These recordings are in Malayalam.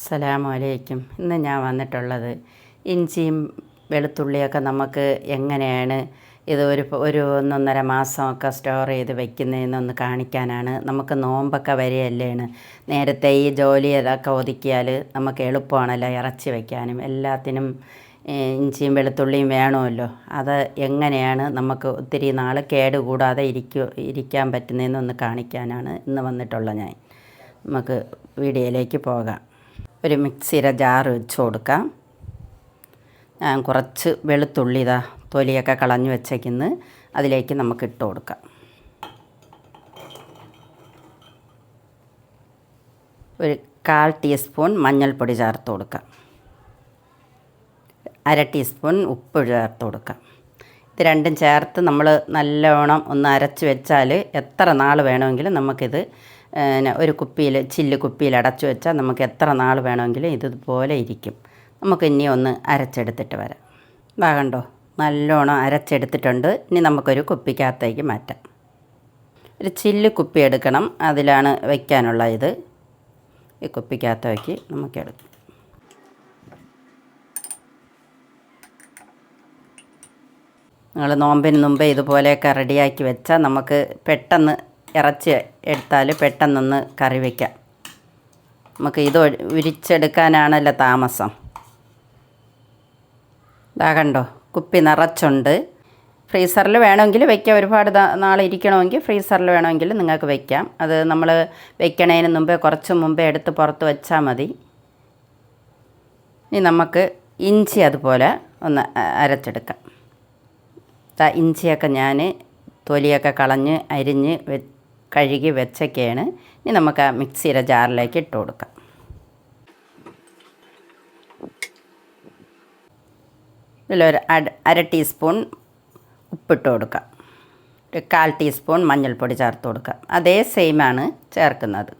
അസ്സലാമു അലൈക്കും. ഇന്ന് ഞാൻ വന്നിട്ടുള്ളത് ഇഞ്ചിയും വെളുത്തുള്ളിയൊക്കെ നമുക്ക് എങ്ങനെയാണ് ഇത് ഒരു ഒന്നൊന്നര മാസമൊക്കെ സ്റ്റോർ ചെയ്ത് വെക്കുന്നതെന്നൊന്ന് കാണിക്കാനാണ്. നമുക്ക് നോമ്പൊക്കെ വരികയല്ലേണ്. നേരത്തെ ഈ ജോലിയൊക്കെ ഒതുക്കിയാൽ നമുക്ക് എളുപ്പമാണല്ലോ ഇറച്ചി വയ്ക്കാനും എല്ലാത്തിനും. ഇഞ്ചിയും വെളുത്തുള്ളിയും വേണമല്ലോ. അത് എങ്ങനെയാണ് നമുക്ക് ഒത്തിരി നാൾ കേടുകൂടാതെ ഇരിക്കാൻ പറ്റുന്നതെന്നൊന്ന് കാണിക്കാനാണ് ഇന്ന് വന്നിട്ടുള്ളത് ഞാൻ. നമുക്ക് വീഡിയോയിലേക്ക് പോകാം. ഒരു മിക്സിയുടെ ജാറ് വെച്ച് കൊടുക്കാം. ഞാൻ കുറച്ച് വെളുത്തുള്ളി തൊലിയൊക്കെ കളഞ്ഞു വെച്ചേക്കുന്നു. അതിലേക്ക് നമുക്ക് ഇട്ട് കൊടുക്കാം. ഒരു 1/4 ടീസ്പൂൺ മഞ്ഞൾപ്പൊടി ചേർത്ത് കൊടുക്കാം. 1/2 ടീസ്പൂൺ ഉപ്പ് ചേർത്ത് കൊടുക്കാം. ഇത് രണ്ടും ചേർത്ത് നമ്മൾ നല്ലോണം ഒന്ന് അരച്ച് വെച്ചാൽ എത്ര നാൾ വേണമെങ്കിലും നമുക്കിത് ഒരു ചില്ല് കുപ്പിയിൽ അടച്ചു വെച്ചാൽ നമുക്ക് എത്ര നാൾ വേണമെങ്കിലും ഇതുപോലെ ഇരിക്കും. നമുക്ക് ഇനി ഒന്ന് അരച്ചെടുത്തിട്ട് വരാം. കണ്ടോ, നല്ലോണം അരച്ചെടുത്തിട്ടുണ്ട്. ഇനി നമുക്കൊരു കുപ്പിക്കകത്തേക്ക് മാറ്റാം. ഒരു ചില്ല് കുപ്പി എടുക്കണം, അതിലാണ് വയ്ക്കാനുള്ള ഇത്. ഈ കുപ്പിക്കകത്തേക്ക് നമുക്ക് എടുക്കാം. നിങ്ങൾ നോമ്പിന് മുമ്പേ ഇതുപോലെയൊക്കെ റെഡിയാക്കി വെച്ചാൽ നമുക്ക് പെട്ടെന്ന് ഇറച്ചി എടുത്താൽ പെട്ടെന്നൊന്ന് കറി വയ്ക്കാം. നമുക്ക് ഇത് ഉരിച്ചെടുക്കാനാണല്ലോ താമസം. കണ്ടോ, കുപ്പി നിറച്ചുണ്ട്. ഫ്രീസറിൽ വേണമെങ്കിൽ വയ്ക്കാം. ഒരുപാട് നാൾ ഇരിക്കണമെങ്കിൽ ഫ്രീസറിൽ വേണമെങ്കിൽ നിങ്ങൾക്ക് വയ്ക്കാം. അത് നമ്മൾ വയ്ക്കണതിന് മുമ്പേ കുറച്ച് മുമ്പേ എടുത്ത് പുറത്ത് വെച്ചാൽ മതി. ഇനി നമുക്ക് ഇഞ്ചി അതുപോലെ ഒന്ന് അരച്ചെടുക്കാം. ഇഞ്ചിയൊക്കെ ഞാൻ തൊലിയൊക്കെ കളഞ്ഞ് അരിഞ്ഞ് കഴുകി വെച്ചൊക്കെയാണ്. ഇനി നമുക്ക് ആ മിക്സിയുടെ ജാറിലേക്ക് ഇട്ട് കൊടുക്കാം. ഇതിലൊരു 1/2 ടീസ്പൂൺ ഉപ്പിട്ട് കൊടുക്കാം. ഒരു 1/4 ടീസ്പൂൺ മഞ്ഞൾപ്പൊടി ചേർത്ത് കൊടുക്കാം. അതേ സെയിമാണ് ചേർക്കുന്നത്.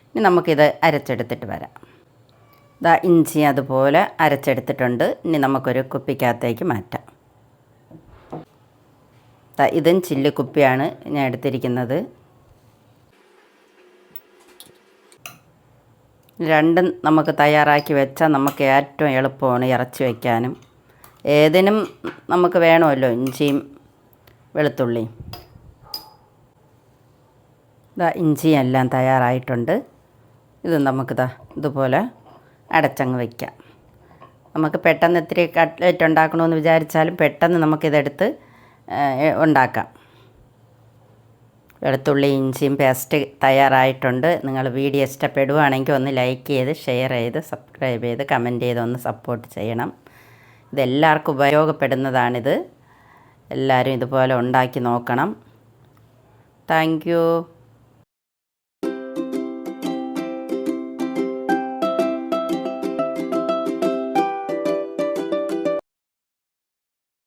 ഇനി നമുക്കിത് അരച്ചെടുത്തിട്ട് വരാം. ഇഞ്ചി അതുപോലെ അരച്ചെടുത്തിട്ടുണ്ട്. ഇനി നമുക്കൊരു കുപ്പിക്കകത്തേക്ക് മാറ്റാം. ഇതും ചില്ല് കുപ്പിയാണ് ഞാൻ എടുത്തിരിക്കുന്നത്. രണ്ടും നമുക്ക് തയ്യാറാക്കി വെച്ചാൽ നമുക്ക് ഏറ്റവും എളുപ്പമാണ് ഇറച്ചി വയ്ക്കാനും. ഏതിനും നമുക്ക് വേണമല്ലോ ഇഞ്ചിയും വെളുത്തുള്ളിയും. ഇഞ്ചിയും എല്ലാം തയ്യാറായിട്ടുണ്ട്. ഇത് നമുക്ക് ഇതുപോലെ അടച്ചങ്ങ് വയ്ക്കാം. നമുക്ക് പെട്ടെന്ന് ഇത്തിരി കട്ട്ലറ്റ് ഉണ്ടാക്കണമെന്ന് വിചാരിച്ചാലും പെട്ടെന്ന് നമുക്കിതെടുത്ത് ഉണ്ടാക്കാം. വെളുത്തുള്ളി ഇഞ്ചിയും പേസ്റ്റ് തയ്യാറായിട്ടുണ്ട്. നിങ്ങൾ വീഡിയോ ഇഷ്ടപ്പെടുകയാണെങ്കിൽ ഒന്ന് ലൈക്ക് ചെയ്ത് ഷെയർ ചെയ്ത് സബ്സ്ക്രൈബ് ചെയ്ത് കമൻറ്റ് ചെയ്ത് ഒന്ന് സപ്പോർട്ട് ചെയ്യണം. ഇതെല്ലാവർക്കും ഉപയോഗപ്പെടുന്നതാണിത്. എല്ലാവരും ഇതുപോലെ ഉണ്ടാക്കി നോക്കണം. Thank you.